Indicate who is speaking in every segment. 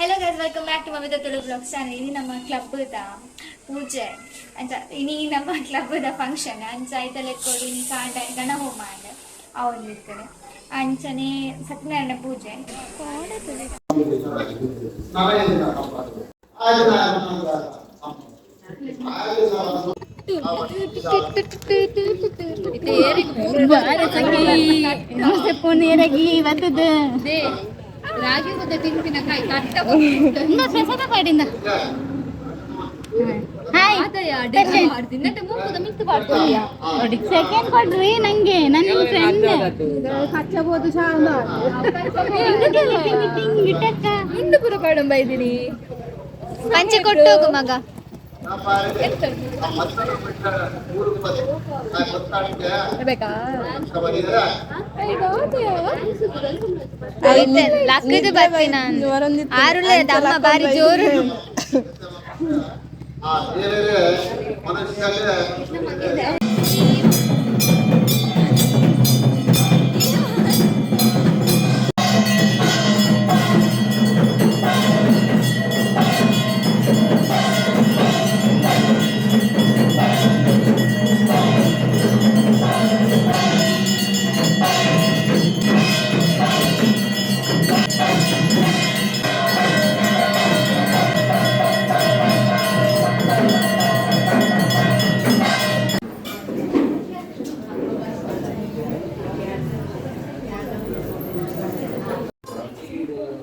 Speaker 1: Hello guys, welcome back to Mamitha Tulu vlog channel. Ini nama Clubdha pooja. Anja ini nama Clubdha function. Anja itale kodi ini kaanta gana homa anda. Avunu ikkade. Anjane Satyanarayana pooja. ರಾಗಿ ಮುದ್ದೆ ತಿಂಪಿನಕಾಯಿ ಕಟ್ಟ ತುಂಬಾ ಪ್ರಸಾದ ಪಾಡಿಂದ hi ತಿನ್ನತ್ತೆ ಮೂಗುದ mix ಮಾಡ್ತೀಯ ನೋಡಿ second ಕೊಡ್ರಿ ನಂಗೆ ನನ್ನ friend ಕಚ್ಚಬಹುದು ಶಾಂದ meeting ಗಿಟಕ್ಕ ಹಿಂದೆ ಪುರ ಪಾಡಂಬ ಇದೀನಿ ಪಂಚೆ ಕೊಟ್ಟು ಹೋಗು ಮಗ ಲಕ್ಕದು ಬರ್ತೀನಿ ನಾನು ಆರುಳ್ಳೆ ದಮ್ಮ ಬಾರಿ ಜೋರು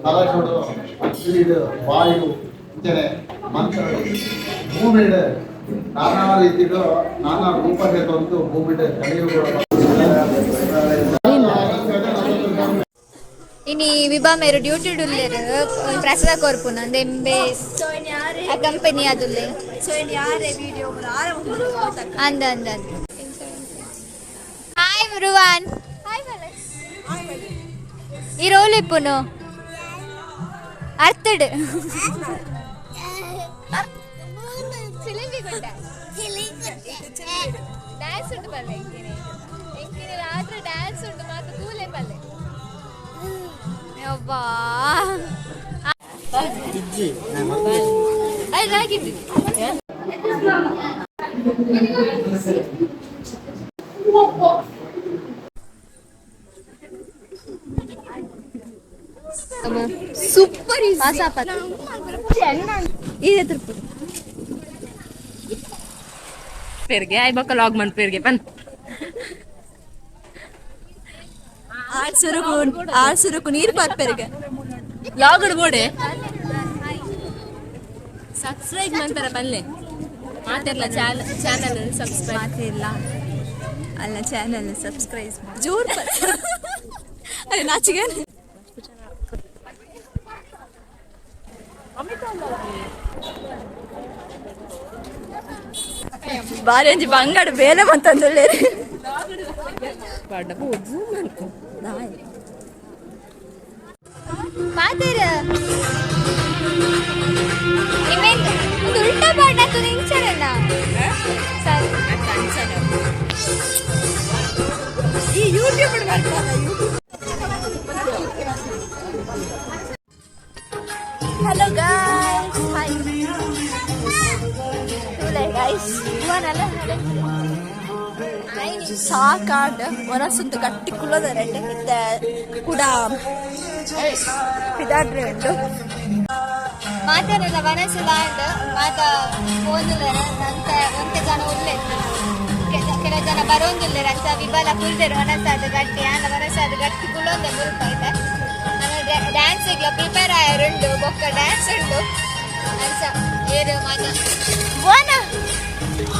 Speaker 2: ತಲಚೋಡು ಅಕ್ಸಿಡ್ ವಾಯು ಇಂಚನೆ ಮಂತ್ರಗಳು ಮೂಮೆಂಟ್ ನಾನಾ ರೀತಿಗಳು ನಾನಾ ರೂಪಕ್ಕೆ ತಂದು ಮೂಮೆಂಟ್ ಕಲಿಯುವ
Speaker 1: ini viva meru duty dulle prasada korpuna dembe a company adulle so in yare video and hi everyone hi Valas ee role ippuno ಅರ್ಥಡ್ ಡ್ಯಾನ್ಸ್ ಉಂಟು ಬಲ್ಲೆ ಎಂಕಿನಿ ರಾತ್ರಿ ಡ್ಯಾನ್ಸ್ ಉಂಟು ಮಾತ್ರ ಕೂಲೆ ಬಲ್ಲೆ ಯವ್ವಾ ಅದಾಗಿದ್ದು ಸೂಪರ್
Speaker 3: ಪೇರ್ಗೆ ಐಬಕ್ಕ ಲಾಗ್ ಮಾಡಿ ಪೇರ್ಗೆ ಬನ್
Speaker 4: ಆಡ್ಸುರಕು ನೀರು ಪಾತ್ ಪೇರ್ಗೆ
Speaker 3: ಲಾಗ್ ಬೋಡೆ ಸಬ್ಸ್ಕ್ರೈಬ್ ಮಾಡ್ತಾರೆ ಬಲ್ಲೆ ಮಾತಿರ್ಲ ಚಾನಲ್ ಸಬ್ಸ್ಕ್ರೈಬ್
Speaker 4: ಮಾತಿರ್ಲ ಅಲ್ಲ ಚಾನಲ್ ಸಬ್ಸ್ಕ್ರೈಬ್ ಜೋರ್ ಅರೆ ನಾಚಿಗೆ ಬಾರಿ ಅಂಜಿ ಬಂಗಾಡ ಬೇಲೆ ಮಂತಂದುಳ್ಳೆ
Speaker 1: ಮಾತಾರ ಒಂದು ಉಲ್ಟಾ ಪಾಡ ನಿಂಚರಣ್ಣ
Speaker 4: ಈ YouTube hello guys hi guys ಇವನಲ್ಲ ಸಾಕಾಡ್ ಒನಸೊಂದು ಗಟ್ಟಿ ಕುಲ್ಲದ ರೆಡ್ಡೆ ಕೂಡ ಇದಾಡ್ರೆ ಉಂಟು
Speaker 1: ಮಾತಾಡಲ್ಲ ವನಸಲಾಂಡ್ ಮಾತ ಓದುಲ್ಲರ ನಂತ ಒಂತೆ ಜನ ಉಲ್ಲೇರು ಕೆಲ ಜನ ಬರೋಂದಿಲ್ಲರ ಅಂತ ವಿಬಲ ಕುಲ್ದೇರು ವನಸಾದ ಗಟ್ಟಿ ಆಂಡ ವನಸಾದ ಗಟ್ಟಿ ಕುಲ್ಲೊಂದೆ ಮುಲ್ಪ ಇದೆ ಡ್ಯಾನ್ಸ್ ಇಗ್ಲ ಪ್ರಿಪೇರ್ ಆಯರುಂಡು ಬೊಕ್ಕ ಡ್ಯಾನ್ಸ್ ಉಂಡು ಅಂಚ ಏರು ಮಾತ
Speaker 4: ಬೋನ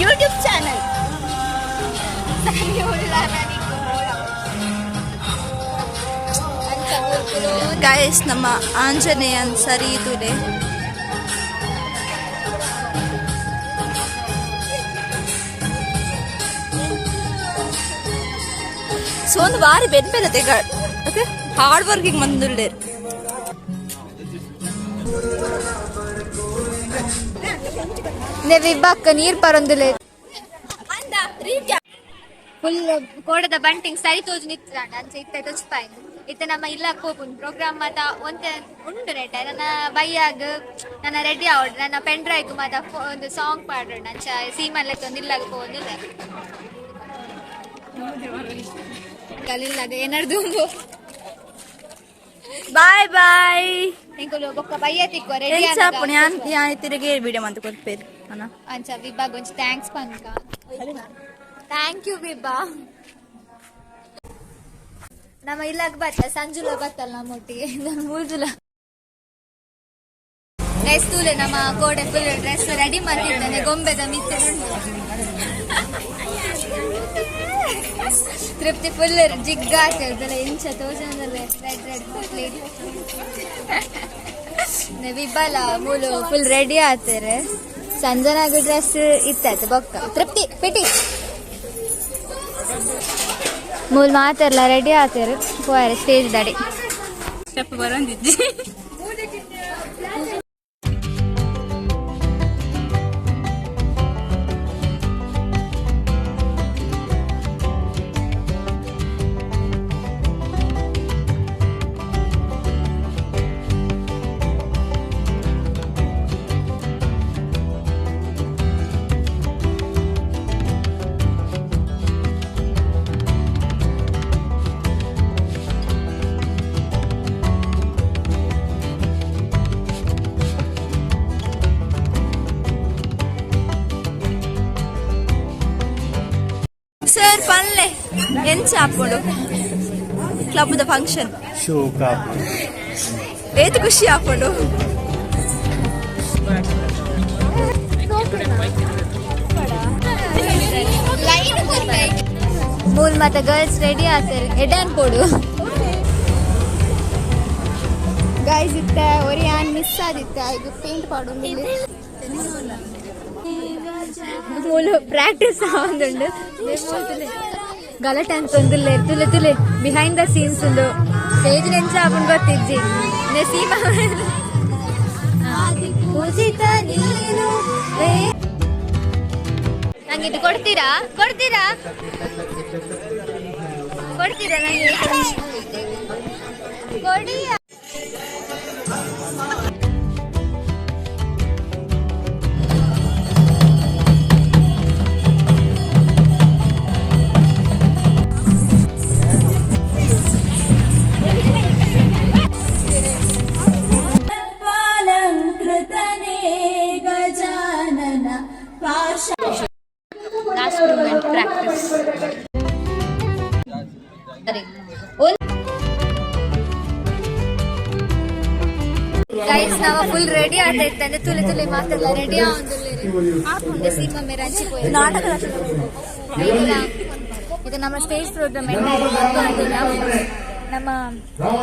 Speaker 4: ಯೂಟ್ಯೂಬ್ ಚಾನಲ್ ಗೈಸ್ ನಮ್ಮ ಆಂಜನೇಯನ್ ಸರಿ ಇದುಡೆ ಸೊ ಒಂದು ಬಾರಿ ಬೆನ್ಪೆಲ್ಲ ತೆಗ ಓಕೆ ಹಾರ್ಡ್ ವರ್ಕಿಂಗ್ ಮಂದುಳ್ಳೆ
Speaker 1: ವಿಬ್ಬಕ್ಕ ನೀರ್ ಪರೊಂದುಲೆ ಫುಲ್ ಕೋಡದ ಬಂಟಿಂಗ್ ಸರಿ ತೋಜು ನಿತ್ರಾಂಡ ಅಂಚ ಇತ್ತ ತೊಚ್ಪಾಯಿ ಇತ್ತ ನಮ್ಮ ಇಲ್ಲಕ್ಕೆ ಹೋಗುನ್ ಪ್ರೋಗ್ರಾಮ್ ಮಾತ ಒಂತೆ ಉಂಟು ರೇಟ ನನ್ನ ಬೈಯಾಗ ನನ್ನ ರೆಡಿ ಆವಡ್ ನನ್ನ ಪೆನ್ ಡ್ರೈವ್ ಮಾತ ಒಂದು ಸಾಂಗ್ ಪಾಡ್ರಣ್ಣ ಅಂಚ ಸೀಮನ್ಲೆತ್ತ ಒಂದು ಇಲ್ಲಾಗ ಹೋಗಿಲ್ಲ ಕಲಿಲ್ಲಾಗ ಏನಾರ್ದು
Speaker 4: ಬಾಯ್ ಬಾಯ್
Speaker 1: ನಿಂಕುಲು ಬೊಕ್ಕ ಬಯ್ಯ ತಿಕ್ಕುವ ರೆಡಿ
Speaker 4: ಯಾನ್ ತಿರುಗಿ ವಿಡಿಯೋ ಮಂತ್ ಕೊಡ್ಪೇರು ಅಣ್ಣ
Speaker 1: ಅಂಚ ವಿಭಾ ಗೊಂಚ ಥ್ಯಾಂಕ್ಸ್ ಪಂಕ ಥ್ಯಾಂಕ್ ಯು ವಿಭಾ ನಮ್ಮ ಇಲ್ಲಾಗ ಬತ್ತ ಸಂಜುಲ ಬತ್ತಲ್ಲ ನಮ್ಮೊಟ್ಟಿಗೆ ನಾನು ಮೂಜುಲ ಗೈಸ್ ತೂಲೆ ನಮ್ಮ ಕೋಡೆ ಫುಲ್ ಡ್ರೆಸ್ ರೆಡಿ ಮಾಡ್ತಿದ್ದಾನೆ ಗೊಂಬೆದ ಮಿತ್ತೆ ತೃಪ್ತಿ ಫುಲ್ ಜಿಗ್ಗ ಆಗ್ತದಲ್ಲ ಇಂಚ ತೋಜನದಲ್ಲೇ ರೆಡ್ ರೆಡ್ ಪ್ಲೇಟ್ ವಿಬ್ಬಲ ಮೂಲು ಫುಲ್ ರೆಡಿ ಆಗ್ತಾರೆ ಸಂಜನಾಗ ಡ್ರೆಸ್ ಇತ್ತಾಯ್ತು ಬೊಕ್ಕ ತೃಪ್ತಿ ಪಿಟಿ ಮೂಲ್ ಮಾತಾರಲ್ಲ ರೆಡಿ ಆಗ್ತಾರೆ ಹೋಯಾರ ಸ್ಟೇಜ್ ದಾಡಿ
Speaker 3: ಸ್ಟೆಪ್ ಬರಂದಿದ್ದಿ
Speaker 4: ಸರ್ ಪನ್ಲೆ ಎಂಚ ಹಾಕೊಂಡು ಕ್ಲಬ್ದ ಫಂಕ್ಷನ್ ಏತು ಖುಷಿ ಹಾಕೊಂಡು
Speaker 1: ಮೂಲ್ ಮತ್ತೆ ಗರ್ಲ್ಸ್ ರೆಡಿ ಆಗ್ತಾರೆ ಎಡನ್ ಕೊಡು ಗೈಸ್ ಇತ್ತ ಒರಿಯಾನ್ ಮಿಸ್ ಆದಿತ್ತ ಈಗ ಪೇಂಟ್ ಪಾಡು ಮೂಲು ಪ್ರಾಕ್ಟೀಸ್ ಆವಂದುಂಡು ಗಲಾಟೆ ಅಂತ ಒಂದಿಲ್ಲ ತುಲೆ ತುಲೆ ಬಿಹೈಂಡ್ ದ ಸೀನ್ಸ್ ಉಂಡು ಸ್ಟೇಜ್ ನೆಂಚ ಹಾಕೊಂಡು ಗೊತ್ತಿಜ್ಜಿ ಸೀಮಾ ನಂಗೆ ಇದು ಕೊಡ್ತೀರಾ ಕೊಡ್ತೀರಾ ಕೊಡ್ತೀರಾ ನಂಗೆ ಕೊಡಿ Last moment practice. Guys, now full ready ಆಯ್ತಂದ್ರೆ ತುಲೆ ತುಲೆ ಮಾತಲ್ಲ ರೆಡಿ ಆವಂದುಲ್ಲೇರಿ ಸೀಮಾ ಮೇರೆ ಹಂಚಿపోయి ನಾಟಕ ಇದು ನಮ್ಮ ಸ್ಟೇಜ್ ಪ್ರೋಗ್ರಾಮ್ ನಮ್ಮ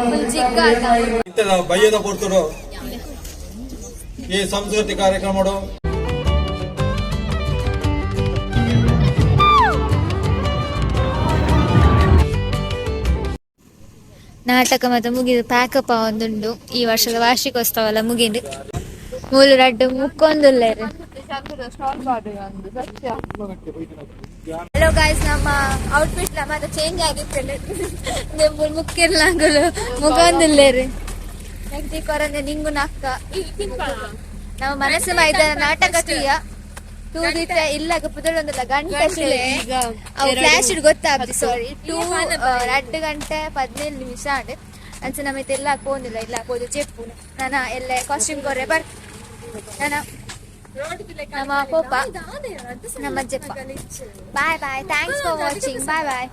Speaker 1: ಫುಲ್ ಜಿಗ್ಗ ಆಟ
Speaker 5: ಬಯ್ಯದ ಕೊಡ್ತರು ಈ ಸಂಸ್ಕೃತಿ ಕಾರ್ಯಕ್ರಮಗಳು
Speaker 1: ನಾಟಕ ಮತ್ತೆ ಮುಗಿದು ಪ್ಯಾಕಪ್ ಒಂದುಂಡು ಈ ವರ್ಷದ ವಾರ್ಷಿಕೋತ್ಸವ ಎಲ್ಲ ಮುಗಿದು ಮೂಲು ರಡ್ಡು ಮುಕ್ಕೊಂದುಲ್ಲೇರು ಹಲೋ ಗಾಯ್ಸ್ ನಮ್ಮ ಔಟ್ಫಿಟ್ ಮತ್ತೆ ಚೇಂಜ್ ಆಗಿತ್ತು ಮುಕ್ಕಿರ್ಲಂಗಳು ಮುಗೊಂದುಲ್ಲೇರು ನೆಕ್ಸ್ಟ್ ಕೊರಂದೆ ನಿಂಗು ನಕ್ಕ ನಮ್ಮ ಮನಸ್ಸು ಮೈದ ನಾಟಕ ತುಯ್ಯ ತೂದಿಟ್ಟ ಇಲ್ಲಾಗ ಪುದಳೊಂದಲ್ಲ ಗಂಟೆ ಅವು ಫ್ಲಾಶ್ ಗೊತ್ತಾಗ್ತದೆ ಸಾರಿ 2 ಗಂಟೆ 17 ನಿಮಿಷ ಆಡು ಅಂಚೆ ನಮಗೆ ಎಲ್ಲ ಹಾಕೋದಿಲ್ಲ ಇಲ್ಲ ಹಾಕೋದು ಚೆಪ್ಪು ನಾನು ಎಲ್ಲ ಕಾಸ್ಟ್ಯೂಮ್ ಕೊರ್ರೆ ನಾನು ನಮ್ಮ ಪೋಪ ನಮ್ಮ ಜಪ್ಪ bye bye thanks for watching bye bye